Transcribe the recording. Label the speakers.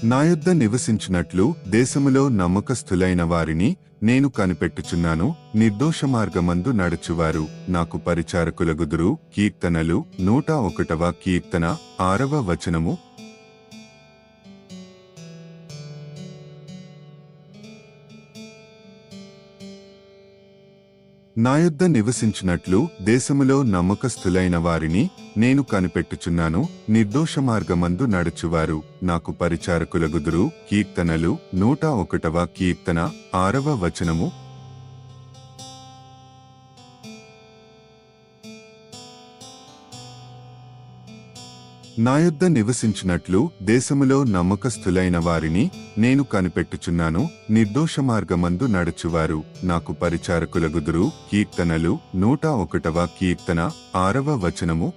Speaker 1: నా యొద్ద నివసించినట్లు దేశములో నమ్మకస్థులైన వారిని నేను కనిపెట్టుచున్నాను. నిర్దోష మార్గమందు నడుచువారు నాకు పరిచారకులగుదురు. కీర్తనలు 101వ కీర్తన 6వ వచనము. నా యొద్ద నివసించినట్లు దేశములో నమ్మకస్థులైన వారిని నేను కనిపెట్టుచున్నాను. నిర్దోష మార్గమందు నడుచువారు నాకు పరిచారకులగుదురు. కీర్తనలు 101వ కీర్తన 6వ వచనము. నా యొద్ద నివసించినట్లు దేశములో నమ్మకస్థులైన వారిని నేను కనిపెట్టుచున్నాను. నిర్దోష మార్గమందు నడుచువారు నాకు పరిచారకులగుదురు. కీర్తనలు 101వ కీర్తన 6వ వచనము.